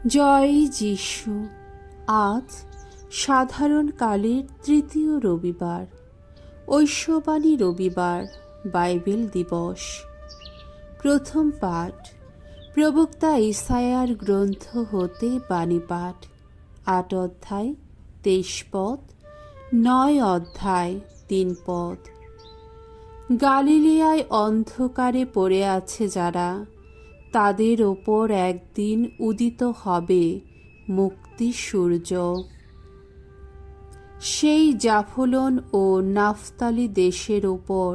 জয় যিশু। আজ সাধারণকালের তৃতীয় রবিবার, ঐশ্ববানী রবিবার, বাইবেল দিবস। প্রথম পাঠ প্রবক্তা ইসায়ার গ্রন্থ হতে বাণী পাঠ। ৮ অধ্যায় ২৩ পদ, ৯ অধ্যায় ৩ পদ। গালিলিয়ায় অন্ধকারে পড়ে আছে যারা, তাদের ওপর একদিন উদিত হবে মুক্তি সূর্য। সেই জাফলন ও নাফতালি দেশের ওপর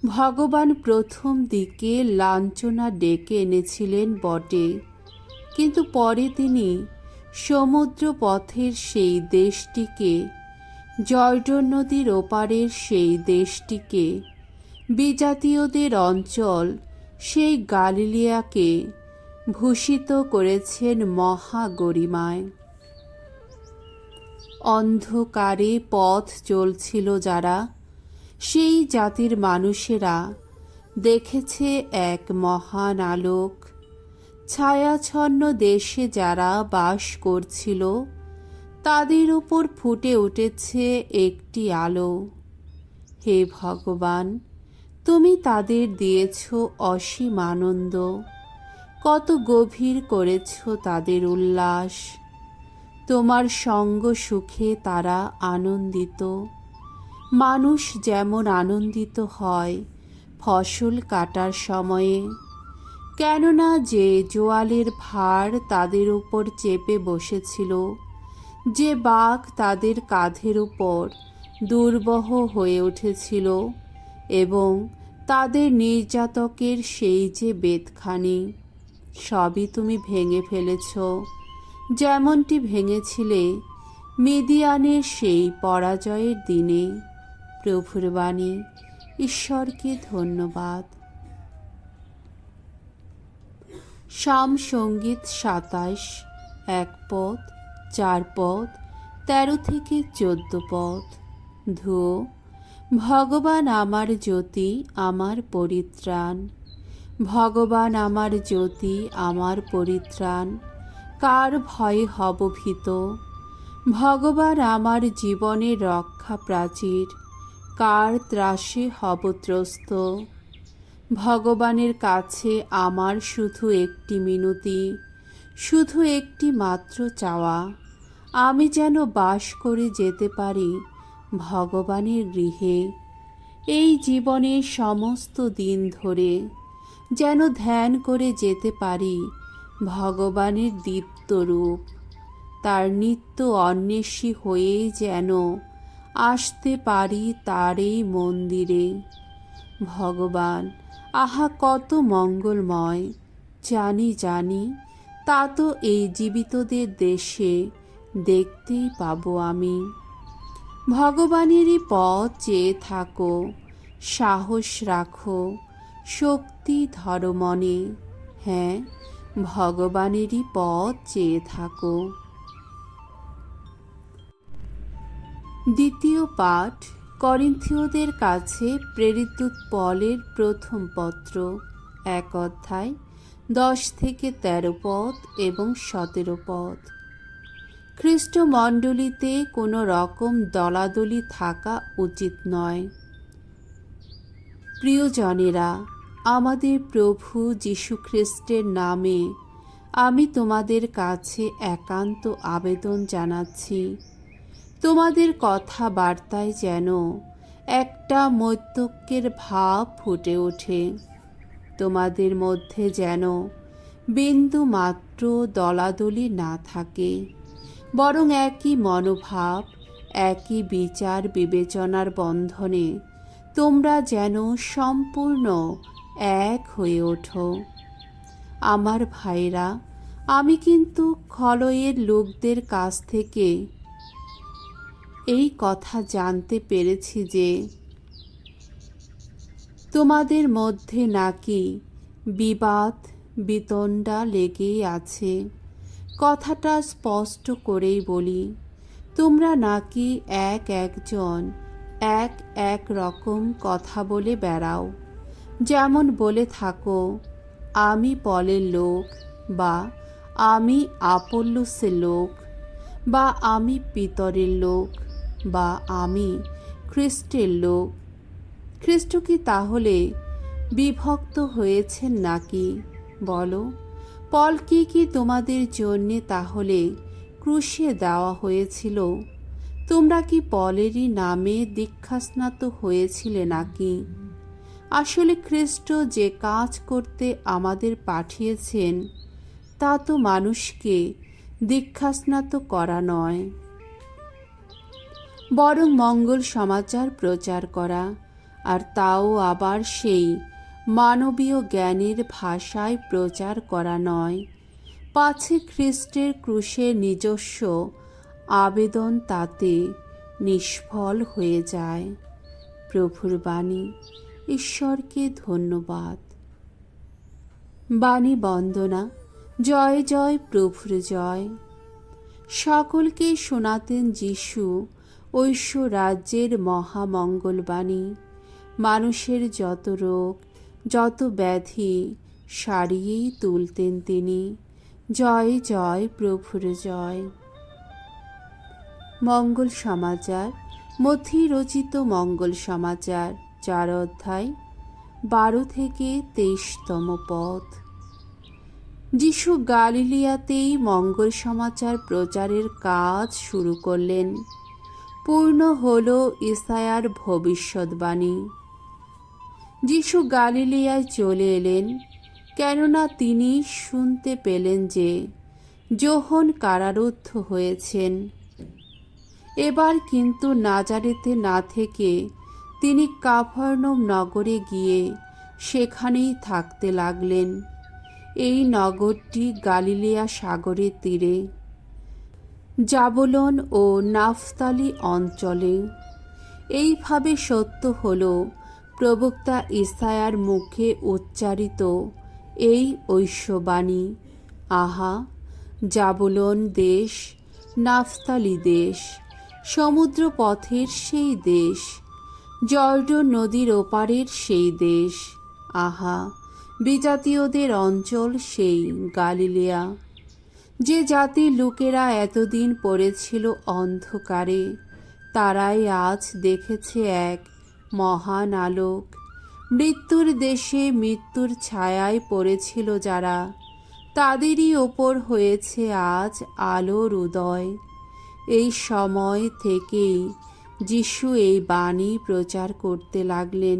ভগবান প্রথম দিকে লাঞ্ছনা ডেকে এনেছিলেন বটে, কিন্তু পরে তিনি সমুদ্র পথের সেই দেশটিকে, জর্ডন নদীর ওপারের সেই দেশটিকে, বিজাতীয়দের অঞ্চল সেই গালিলিয়াকে ভূষিত করেছেন মহা গরিমায়। অন্ধকারে পথ চলছিল যারা, সেই জাতির মানুষেরা দেখেছে এক মহান আলোক। ছায়াছন্ন দেশে যারা বাস করছিল, তাদের উপর ফুটে উঠেছে একটি আলো। হে ভগবান, তুমি তাদের দিয়েছ অসীম আনন্দ, কত গভীর করেছ তাদের উল্লাস। তোমার সঙ্গ সুখে তারা আনন্দিত, মানুষ যেমন আনন্দিত হয় ফসল কাটার সময়ে। কেননা যে জোয়ালের ভার তাদের উপর চেপে বসেছিল, যে বাঘ তাদের কাঁধের উপর দুর্বহ হয়ে উঠেছিল, এবং তাদের নির্যাতকের সেই যে বেতখানি, সবই তুমি ভেঙে ফেলেছ, যেমনটি ভেঙেছিলে মিদিয়ানের সেই পরাজয়ের দিনে। প্রভুর বাণী। ঈশ্বরকে ধন্যবাদ। সাম সঙ্গীত ২৭, ১ পদ, ৪ পদ, ১৩ থেকে ১৪ পদ। ধুয়ো। ভগবান আমার জ্যোতি, আমার পরিত্রাণ। ভগবান আমার জ্যোতি, আমার পরিত্রাণ। কার ভয়ে হব ভীত? ভগবান আমার জীবনের রক্ষা প্রাচীর, কার ত্রাসে হব ত্রস্ত? ভগবানের কাছে আমার শুধু একটি মিনতি, শুধু একটি মাত্র চাওয়া, আমি যেন বাস করে যেতে পারি ভগবানের গৃহে। এই জীবনের সমস্ত দিন ধরে যেন ধ্যান করে যেতে পারি ভগবানের দীপ্ত রূপ, তার নিত্য অন্বেষী হয়ে যেন আসতে পারি তার এই মন্দিরে। ভগবান, আহা কত মঙ্গলময়! জানি জানি, তা তো এই জীবিতদের দেশে দেখতেই পাবো আমি। ভগবানেরই পথ চেয়ে থাকো, সাহস রাখো, শক্তি ধরো মনে। হ্যাঁ, ভগবানেরই পথ চেয়ে থাকো। দ্বিতীয় পাঠ করিন্থীয়দের কাছে প্রেরিত পলের প্রথম পত্র, ১ অধ্যায় ১০ থেকে ১৩ পদ এবং ১৭ পদ। খ্রিস্টমণ্ডলীতে কোনো রকম দলাদলি থাকা উচিত নয়। প্রিয়জনেরা, আমাদের প্রভু যীশুখ্রিস্টের নামে আমি তোমাদের কাছে একান্ত আবেদন জানাচ্ছি, তোমাদের কথাবার্তায় যেন একটা মৈত্তক্যের ভাব ফুটে ওঠে। তোমাদের মধ্যে যেন বিন্দু মাত্র দলাদলি না থাকে, বরং একই মনোভাব, একই বিচার বিবেচনার বন্ধনে তোমরা যেন সম্পূর্ণ এক হয়ে ওঠো। আমার ভাইরা, আমি কিন্তু খলয়ের লোকদের কাছ থেকে এই কথা জানতে পেরেছি যে তোমাদের মধ্যে নাকি বিবাদ বিতণ্ডা লেগেই আছে। কথাটা স্পষ্ট করেই বলি, তোমরা নাকি একজন এক রকম কথা বলে বেড়াও। যেমন বলে থাকো, আমি পলের লোক, বা আমি আপোল্লোসের লোক, বা আমি পিতরের লোক, বা আমি খ্রিস্টের লোক। খ্রিস্ট কি তাহলে বিভক্ত হয়েছেন নাকি? বলো, পল কি তোমাদের জন্যে তাহলে ক্রুশে দেওয়া হয়েছিল? তোমরা কি পলেরই নামে দীক্ষাস্নাত হয়েছিলে নাকি? আসলে খ্রিস্ট যে কাজ করতে আমাদের পাঠিয়েছেন তা তো মানুষকে দীক্ষাস্নাত করা নয়, বরং মঙ্গল সমাচার প্রচার করা, আর তাও আবার সেই মানবীয় জ্ঞানের ভাষায় প্রচার করা নয়, পাছে খ্রিস্টের ক্রুশের নিজস্ব আবেদন তাতে নিষ্ফল হয়ে যায়। প্রভুর বাণী। ঈশ্বরকে ধন্যবাদ। বাণী বন্দনা। জয় জয় প্রভুর জয়। সকলকে শোনাতেন যিশু ঐশ্ব রাজ্যের মহামঙ্গলবাণী। মানুষের যত রোগ, যত ব্যাধি সারিয়েই তুলতেন তিনি। জয় জয় প্রভুর জয়। মঙ্গল সমাচার। মথি রচিত মঙ্গল সমাচার, 4 অধ্যায়, 12 থেকে 23তম পদ। যিশু গালিলিয়াতেই মঙ্গল সমাচার প্রচারের কাজ শুরু করলেন। পূর্ণ হল ইসায়ার ভবিষ্যদ্বাণী। যিশু গালিলিয়ায় চলে এলেন, কেননা তিনি শুনতে পেলেন যে যোহন কারারুদ্ধ হয়েছেন। এবার কিন্তু নাজারেতে না থেকে তিনি কাফারনউম নগরে গিয়ে সেখানেই থাকতে লাগলেন। এই নগরটি গালিলিয়া সাগরের তীরে, জাবুলন ও নাফতালি অঞ্চলে। এইভাবে সত্য হল প্রবক্তা ইসায়ার মুখে উচ্চারিত এই ঐশ্ববাণী। আহা, জাবুলন দেশ, নাফতালি দেশ, সমুদ্র পথের সেই দেশ, জর্ডন নদীর ওপারের সেই দেশ। আহা, বিজাতীয়দের অঞ্চল সেই গালিলিয়া। যে জাতির লোকেরা এতদিন পড়েছিল অন্ধকারে, তারাই আজ দেখেছে এক মহান আলোক। মৃত্যুর দেশে মৃত্যুর ছায়ায় পড়েছিল যারা, তাদেরই ওপর হয়েছে আজ আলোর উদয়। এই সময় থেকেই যিশু এই বাণী প্রচার করতে লাগলেন,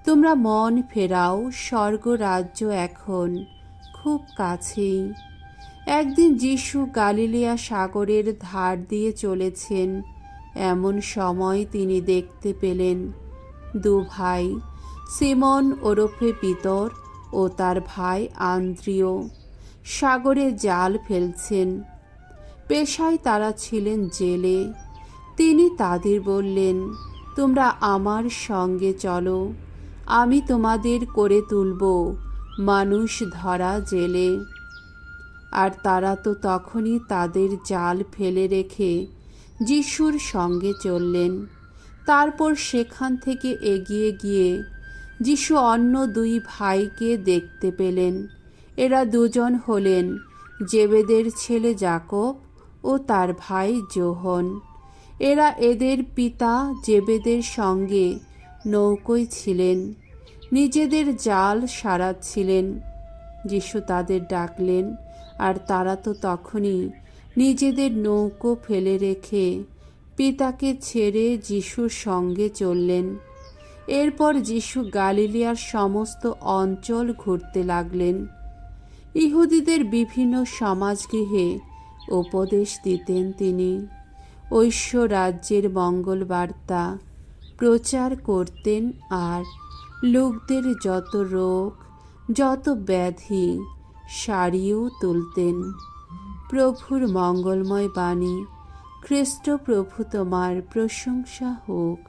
তোমরা মন ফেরাও, স্বর্গরাজ্য এখন খুব কাছেই। একদিন যিশু গালিলিয়া সাগরের ধার দিয়ে চলেছেন। এমন সময় তিনি দেখতে পেলেন 2 ভাই, সিমন ওরফে পিতর ও তার ভাই আন্দ্রিয়, সাগরে জাল ফেলছেন। পেশায় তারা ছিলেন জেলে। তিনি তাদের বললেন, তোমরা আমার সঙ্গে চলো, আমি তোমাদের করে তুলব মানুষ ধরা জেলে। আর তারা তো তখনই তাদের জাল ফেলে রেখে যিশুর সঙ্গে চললেন। তারপর সেখান থেকে এগিয়ে গিয়ে যিশু অন্য 2 ভাইকে দেখতে পেলেন। এরা 2জন হলেন জেবেদের ছেলে যাকব ও তার ভাই যোহন। এরা এদের পিতা জেবেদের সঙ্গে নৌকোয় ছিলেন, নিজেদের জাল সারাচ্ছিলেন। যিশু তাদের ডাকলেন, আর তারা তো তখনই নিজেদের নৌকো ফেলে রেখে পিতাকে ছেড়ে যিশুর সঙ্গে চললেন। এরপর যিশু গালিলিয়ার সমস্ত অঞ্চল ঘুরতে লাগলেন। ইহুদিদের বিভিন্ন সমাজগৃহে উপদেশ দিতেন তিনি। ঐশ্ব রাজ্যের মঙ্গল বার্তা প্রচার করতেন, আর লোকদের যত রোগ, যত ব্যাধি সারিয়েও তুলতেন। প্রভুর মঙ্গলময় বাণী। খ্রিস্ট প্রভু তোমার প্রশংসা হোক।